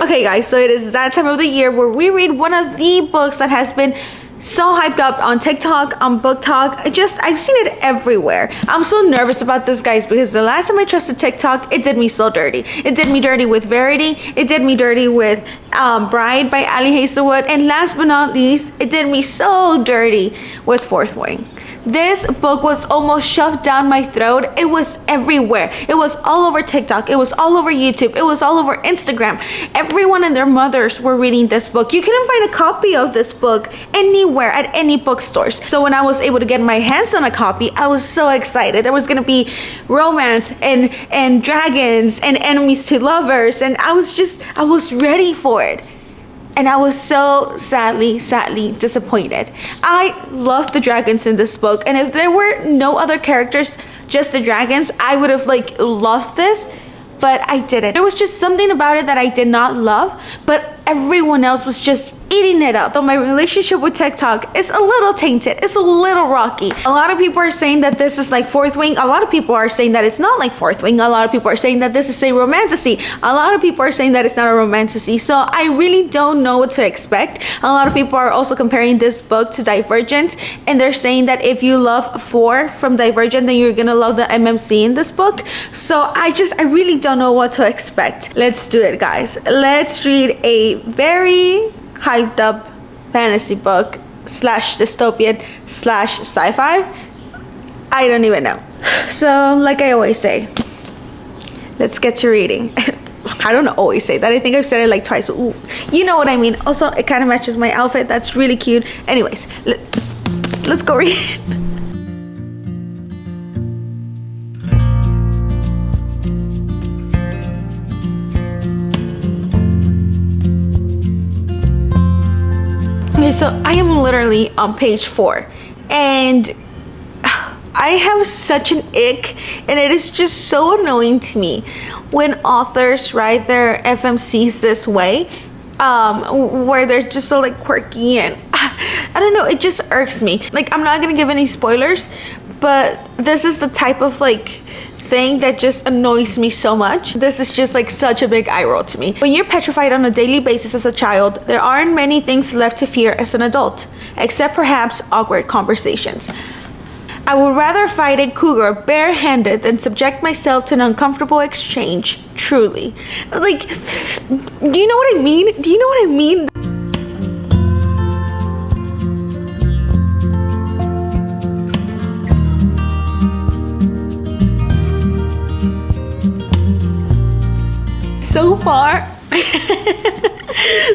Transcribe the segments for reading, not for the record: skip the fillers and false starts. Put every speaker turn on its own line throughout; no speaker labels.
Okay guys, so it is that time of the year where we read one of the books that has been so hyped up on TikTok, on Book Talk. I've seen it everywhere. I'm so nervous about this, guys, because the last time I trusted TikTok, it did me so dirty. It did me dirty with Verity. It did me dirty with Bride by Ali Hazelwood. And last but not least, it did me so dirty with Fourth Wing. This book was almost shoved down my throat. It was everywhere. It was all over TikTok. It was all over YouTube. It was all over Instagram. Everyone and their mothers were reading this book. You couldn't find a copy of this book anywhere at any bookstores. So when I was able to get my hands on a copy, I was so excited. There was gonna be romance and dragons and enemies to lovers, and I was ready for it. And I was so sadly disappointed. I love the dragons in this book, and if there were no other characters, just the dragons, I would have loved this, but I didn't. There was just something about it that I did not love, but everyone else was just eating it up. So my relationship with TikTok is a little tainted. It's a little rocky. A lot of people are saying that this is like Fourth Wing. A lot of people are saying that it's not like Fourth Wing. A lot of people are saying that this is a romantasy. A lot of people are saying that it's not a romantasy. So I really don't know what to expect. A lot of people are also comparing this book to Divergent, and they're saying that if you love 4 from Divergent, then you're gonna love the MMC in this book. So I really don't know what to expect. Let's do it, guys. Let's read a very hyped up fantasy book / dystopian / sci-fi. I don't even know. So like I always say, let's get to reading. I don't always say that. I think I've said it like twice. Ooh, you know what I mean. Also, it kind of matches my outfit. That's really cute. Anyways, let's go read. Okay, so I am literally on page 4, and I have such an ick, and it is just so annoying to me when authors write their FMCs this way, where they're just so quirky, and I don't know, it just irks me. I'm not gonna give any spoilers, but this is the type of thing that just annoys me so much. This is just such a big eye roll to me. When you're petrified on a daily basis as a child, there aren't many things left to fear as an adult, except perhaps awkward conversations. I would rather fight a cougar barehanded than subject myself to an uncomfortable exchange, truly. Do you know what I mean? Do you know what I mean? So far,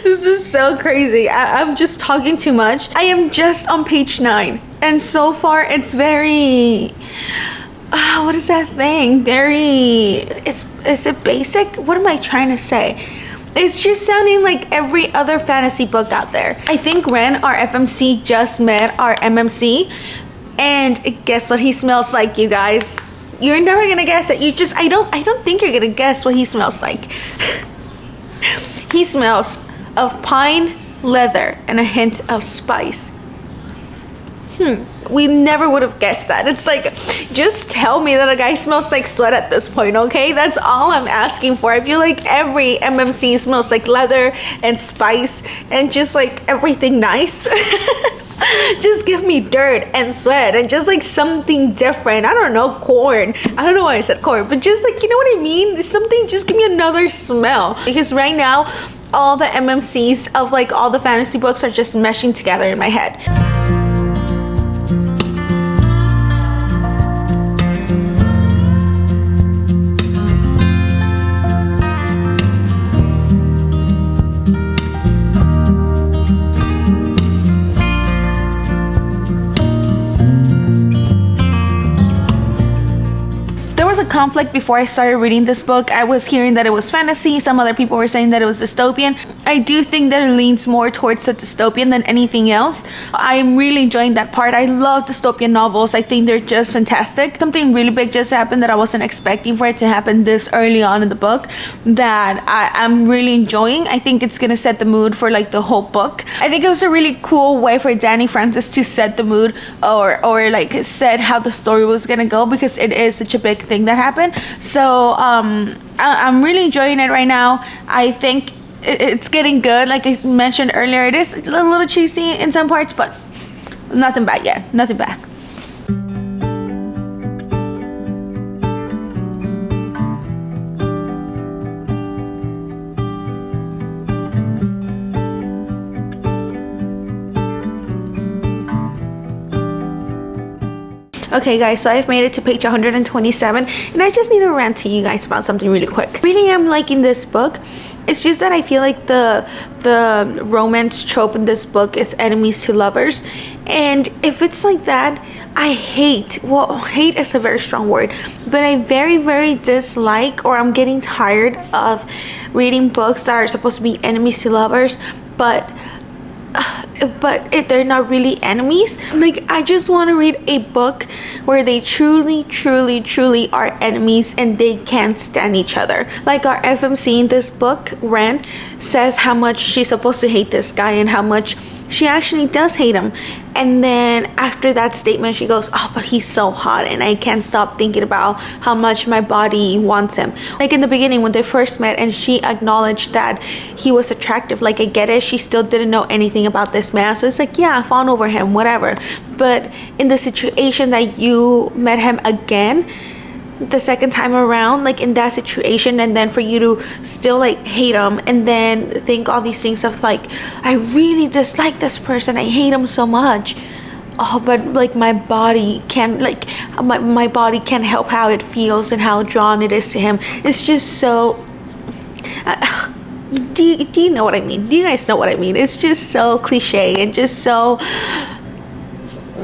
this is so crazy. I'm just talking too much. I am just on page 9, and so far it's very what is that thing? Is it basic? What am I trying to say? It's just sounding like every other fantasy book out there. I think Ren, our FMC, just met our MMC, and guess what he smells like, you guys? You're never gonna guess it. I don't think you're gonna guess what he smells like. He smells of pine, leather, and a hint of spice. We never would have guessed that. It's just tell me that a guy smells like sweat at this point, okay? That's all I'm asking for. I feel like every MMC smells like leather and spice and just everything nice. Just give me dirt and sweat and just something different. I don't know, corn. I don't know why I said corn, but just you know what I mean? Something, just give me another smell. Because right now, all the MMCs of all the fantasy books are just meshing together in my head. Conflict before I started reading this book. I was hearing that it was fantasy. Some other people were saying that it was dystopian. I do think that it leans more towards the dystopian than anything else. I'm really enjoying that part. I love dystopian novels. I think they're just fantastic. Something really big just happened that I wasn't expecting for it to happen this early on in the book that I'm really enjoying. I think it's gonna set the mood for the whole book. I think it was a really cool way for Danny Francis to set the mood or set how the story was gonna go, because it is such a big thing that happened. So I'm really enjoying it right now. I think it's getting good. Like I mentioned earlier, it is a little cheesy in some parts, but nothing bad yet. Nothing bad. Okay guys, so I've made it to page 127 and I just need to rant to you guys about something really quick. Really am liking this book. It's just that I feel like the romance trope in this book is enemies to lovers, and if it's like that, I hate, well, hate is a very strong word, but I very dislike, or I'm getting tired of reading books that are supposed to be enemies to lovers, but they're not really enemies. Like, I just want to read a book where they truly are enemies and they can't stand each other. Like our FMC in this book, Ren, says how much she's supposed to hate this guy and how much she actually does hate him, and then after that statement she goes, oh, but he's so hot and I can't stop thinking about how much my body wants him. Like in the beginning when they first met and she acknowledged that he was attractive, like I get it, she still didn't know anything about this man, so it's like, yeah, I fawn over him, whatever. But in the situation that you met him again the second time around, like in that situation, and then for you to still like hate him and then think all these things of like, I really dislike this person, I hate him so much, oh, but like my body can't, like my body can't help how it feels and how drawn it is to him. It's just so do you know what I mean? Do you guys know what I mean? It's just so cliche and just so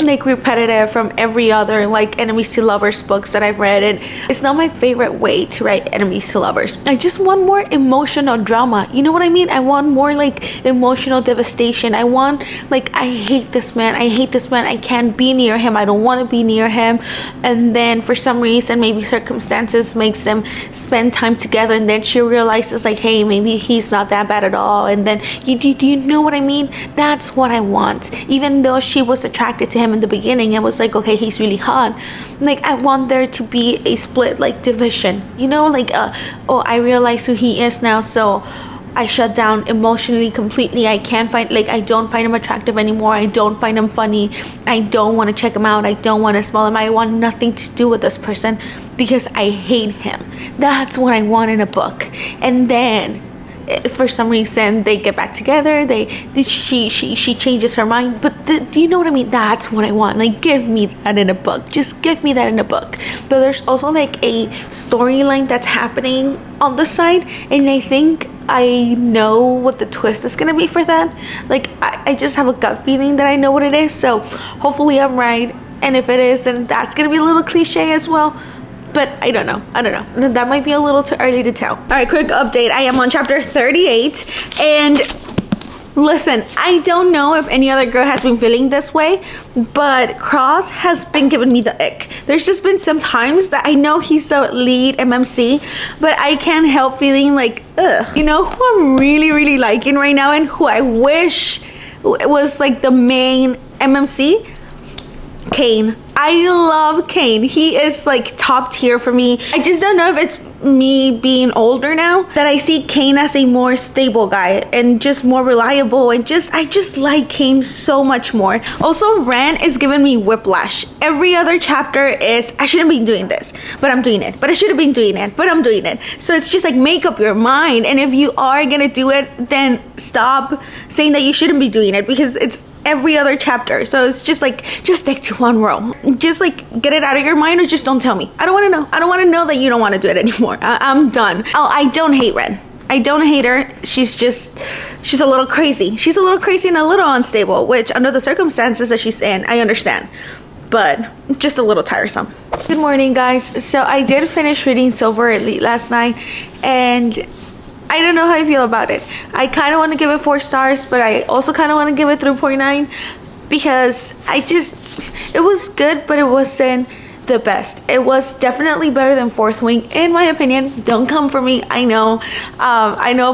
like repetitive from every other like enemies to lovers books that I've read, and it's not my favorite way to write enemies to lovers. I just want more emotional drama, you know what I mean? I want more like emotional devastation. I want, like, I hate this man, I can't be near him, I don't want to be near him, and then for some reason, maybe circumstances makes them spend time together, and then she realizes like, hey, maybe he's not that bad at all, and then do you know what I mean? That's what I want. Even though she was attracted to him in the beginning, I was like, okay, he's really hot. Like, I want there to be a split, like division, you know, like oh, I realize who he is now, so I shut down emotionally completely. I can't find, like, I don't find him attractive anymore, I don't find him funny, I don't want to check him out, I don't want to smell him, I want nothing to do with this person because I hate him. That's what I want in a book. And then for some reason they get back together, she changes her mind, but do you know what I mean? That's what I want. Like, give me that in a book, just give me that in a book. But there's also like a storyline that's happening on the side, and I think I know what the twist is gonna be for that. Like, I just have a gut feeling that I know what it is, so hopefully I'm right, and if it is, then that's gonna be a little cliche as well. But I don't know. That might be a little too early to tell. All right, quick update. I am on chapter 38. And listen, I don't know if any other girl has been feeling this way, but Cross has been giving me the ick. There's just been some times that I know he's the lead MMC, but I can't help feeling like, ugh. You know who I'm really liking right now and who I wish was like the main MMC? Kane. I love Kane. He is like top tier for me. I just don't know if it's me being older now that I see Kane as a more stable guy and just more reliable, and I just like Kane so much more. Also, Ren is giving me whiplash. Every other chapter is, I shouldn't be doing this, but I'm doing it. But I should have been doing it, but I'm doing it. So it's just like, make up your mind. And if you are gonna do it, then stop saying that you shouldn't be doing it, because it's every other chapter. So it's just like, just stick to one rule. Just like get it out of your mind, or just don't tell me. I don't want to know. I don't want to know that you don't want to do it anymore. I'm done. Oh, I don't hate Ren. I don't hate her. She's a little crazy. She's a little crazy and a little unstable, which under the circumstances that she's in, I understand. But just a little tiresome. Good morning, guys. So I did finish reading Silver Elite last night, and I don't know how I feel about it. I kind of want to give it 4 stars, but I also kind of want to give it 3.9 because it was good, but it wasn't the best. It was definitely better than Fourth Wing, in my opinion. Don't come for me. I know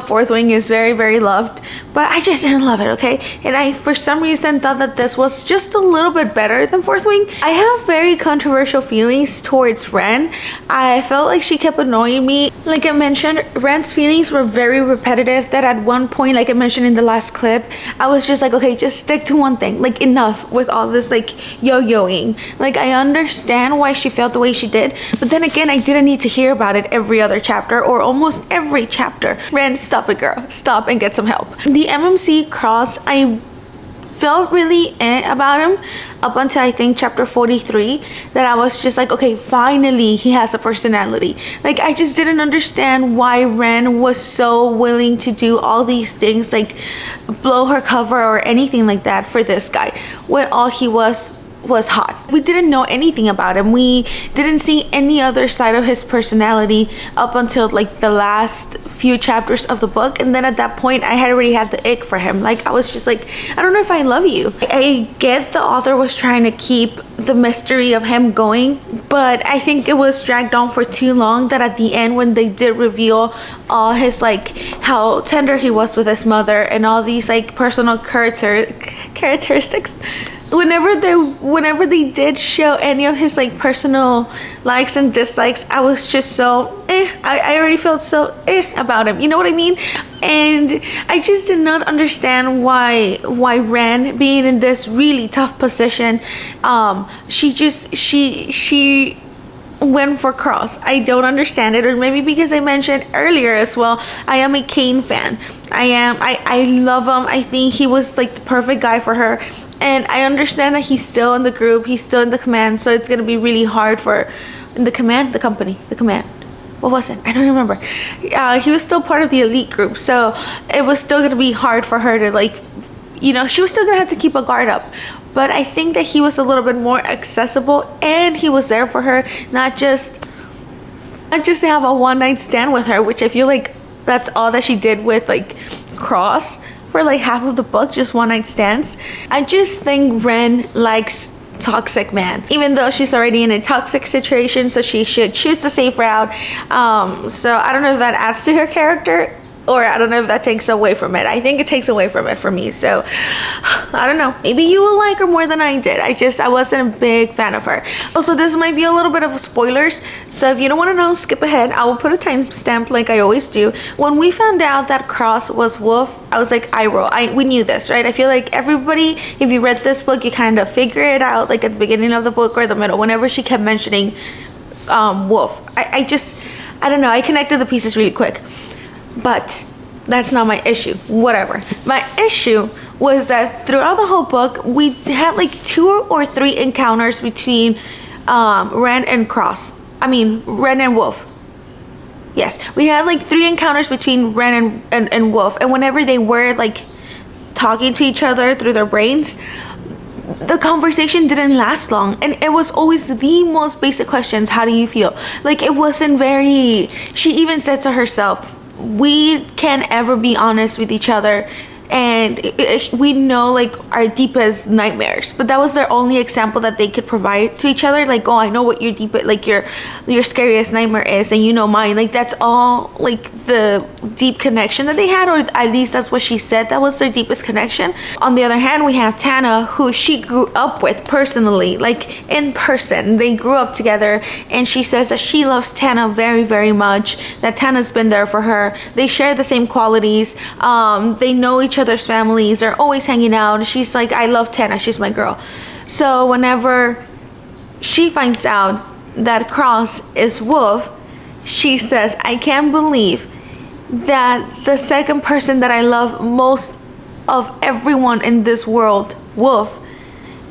Fourth Wing is very, very loved, but I just didn't love it, okay? And I, for some reason, thought that this was just a little bit better than Fourth Wing. I have very controversial feelings towards Ren. I felt like she kept annoying me. Like I mentioned, Ren's feelings were very repetitive, that at one point, like I mentioned in the last clip, I was just like, okay, just stick to one thing. Like, enough with all this like yo-yoing. Like, I understand why she felt the way she did, but then again, I didn't need to hear about it every other chapter or almost every chapter. Ren, stop it, girl. Stop and get some help. The MMC Cross, I felt really about him up until I think chapter 43, that I was just like, okay, finally he has a personality. Like, I just didn't understand why Ren was so willing to do all these things, like blow her cover or anything like that for this guy, when all he was hot. We didn't know anything about him. We didn't see any other side of his personality up until like the last few chapters of the book, and then at that point I had already had the ick for him. Like, I was just like, I don't know if I love you. I get the author was trying to keep the mystery of him going, but I think it was dragged on for too long, that at the end, when they did reveal all his, like, how tender he was with his mother and all these like personal characteristics, whenever they did show any of his like personal likes and dislikes, I was just so I already felt so about him, you know what I mean? And I just did not understand why Ren, being in this really tough position, she went for Cross. I don't understand it. Or maybe because I mentioned earlier as well, I am a Cain fan. I love him. I think he was like the perfect guy for her. And I understand that he's still in the group, he's still in the command, so it's gonna be really hard for the command. What was it? I don't remember. He was still part of the elite group, so it was still gonna be hard for her to, like, you know, she was still gonna have to keep a guard up. But I think that he was a little bit more accessible, and he was there for her, not just to have a one-night stand with her, which I feel like that's all that she did with like Cross for like half of the book, just one-night stands. I just think Ren likes toxic man, even though she's already in a toxic situation, so she should choose the safe route. So I don't know if that adds to her character, or I don't know if that takes away from it. I think it takes away from it for me. So I don't know. Maybe you will like her more than I did. I wasn't a big fan of her. Also, this might be a little bit of spoilers. So if you don't want to know, skip ahead. I will put a timestamp like I always do. When we found out that Cross was Wolf, I was like, I roll. We knew this, right? I feel like everybody, if you read this book, you kind of figure it out, like at the beginning of the book or the middle, whenever she kept mentioning Wolf. I don't know. I connected the pieces really quick. But that's not my issue. Whatever. My issue was that throughout the whole book, we had like 2 or 3 encounters between Ren and Wolf. Yes, we had like 3 encounters between Ren and Wolf, and whenever they were like talking to each other through their brains, the conversation didn't last long, and it was always the most basic questions. How do you feel? Like, it wasn't very. She even said to herself, we can't ever be honest with each other, and we know like our deepest nightmares, but that was their only example that they could provide to each other. Like, oh, I know what your deepest, like your scariest nightmare is, and you know mine. Like, that's all like the deep connection that they had, or at least that's what she said, that was their deepest connection. On the other hand, we have Tana, who she grew up with personally, like in person. They grew up together, and she says that she loves Tana very, very much, that Tana's been there for her. They share the same qualities. They know each other's families, are always hanging out. She's like, I love Tana, she's my girl. So whenever she finds out that Cross is Wolf, she says, I can't believe that the second person that I love most of everyone in this world, Wolf,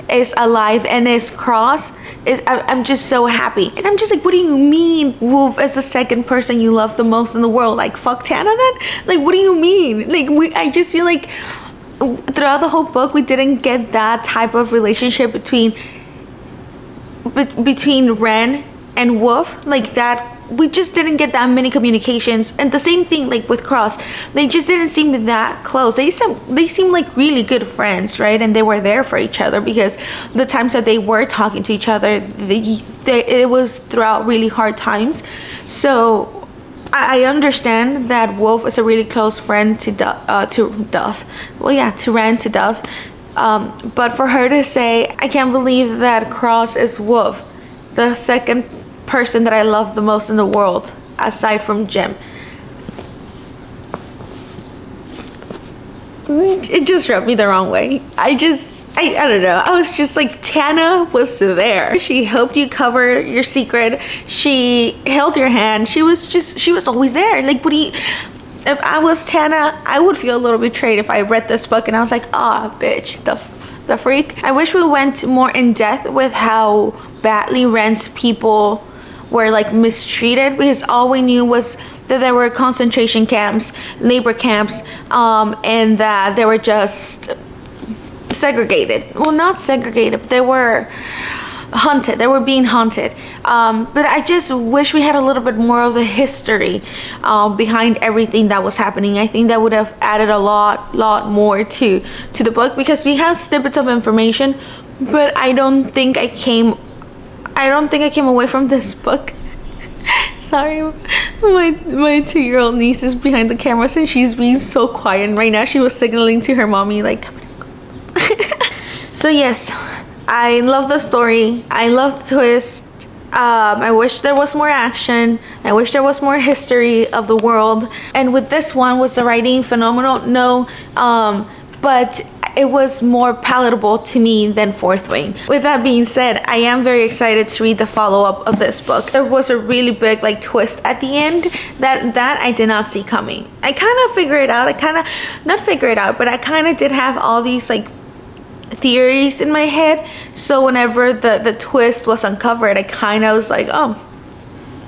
is alive and is Cross. I'm just so happy. And I'm just like, what do you mean Wolf is the second person you love the most in the world? Like, fuck Tana then? Like, what do you mean? Like, I just feel like throughout the whole book, we didn't get that type of relationship between Ren and Wolf, like that we just didn't get that many communications. And the same thing like with Cross, they just didn't seem that close. They seemed like really good friends, right? And they were there for each other, because the times that they were talking to each other, it was throughout really hard times. So I understand that Wolf is a really close friend to Duff. Well, yeah, to Rand, to Duff. But for her to say, I can't believe that Cross is Wolf, the second person that I love the most in the world, aside from Jim. It just rubbed me the wrong way. I don't know. I was just like, Tana was there. She helped you cover your secret. She held your hand. She was always there. Like, if I was Tana, I would feel a little betrayed if I read this book and I was like, ah, bitch, the freak. I wish we went more in depth with how badly Rand's people were like mistreated, because all we knew was that there were concentration camps, labor camps, and that they were just segregated. Well, not segregated, but they were hunted. They were being hunted. But I just wish we had a little bit more of the history behind everything that was happening. I think that would have added a lot more to the book, because we have snippets of information, but I don't think I came away from this book. Sorry, my 2-year-old niece is behind the camera, so she's being so quiet, and right now she was signaling to her mommy like, so yes, I love the story. I love the twist. I wish there was more action. I wish there was more history of the world. And with this one, was the writing phenomenal? No, but it was more palatable to me than Fourth Wing. With that being said, I am very excited to read the follow-up of this book. There was a really big like twist at the end that I did not see coming. I kind of figured it out. But I kind of did have all these like theories in my head. So whenever the twist was uncovered, I kind of was like, oh,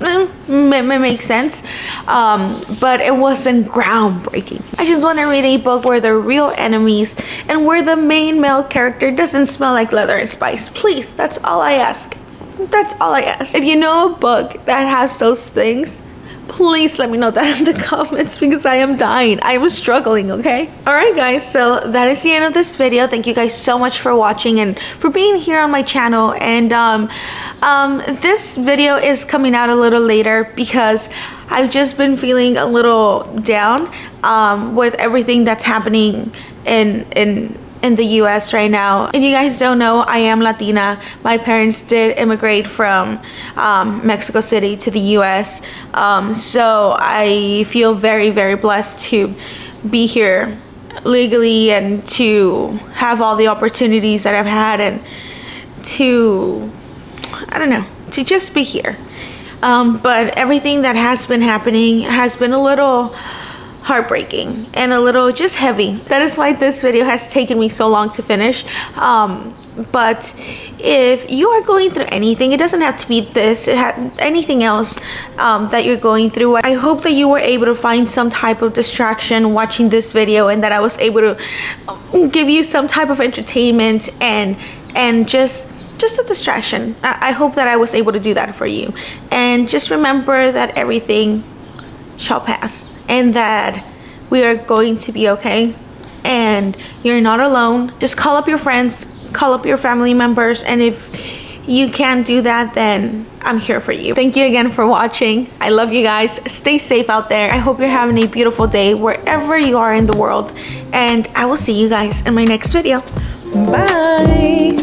it makes sense. But it wasn't groundbreaking. I just want to read a book where they're real enemies and where the main male character doesn't smell like leather and spice. Please, that's all I ask. That's all I ask. If you know a book that has those things, please let me know that in the comments, because I am dying. I am struggling, okay? Alright guys, so that is the end of this video. Thank you guys so much for watching and for being here on my channel. And this video is coming out a little later because I've just been feeling a little down with everything that's happening in the US right now. If you guys don't know, I am Latina. My parents did immigrate from Mexico City to the US. So I feel very, very blessed to be here legally and to have all the opportunities that I've had, and to, I don't know, to just be here. But everything that has been happening has been a little heartbreaking and a little just heavy. That is why this video has taken me so long to finish. But if you are going through anything, it doesn't have to be this, anything else that you're going through, I hope that you were able to find some type of distraction watching this video, and that I was able to give you some type of entertainment and just a distraction. I hope that I was able to do that for you. And just remember that everything shall pass, and that we are going to be okay, and you're not alone. Just call up your friends, call up your family members, and if you can't do that, then I'm here for you. Thank you again for watching. I love you guys. Stay safe out there. I hope you're having a beautiful day wherever you are in the world, and I will see you guys in my next video. Bye.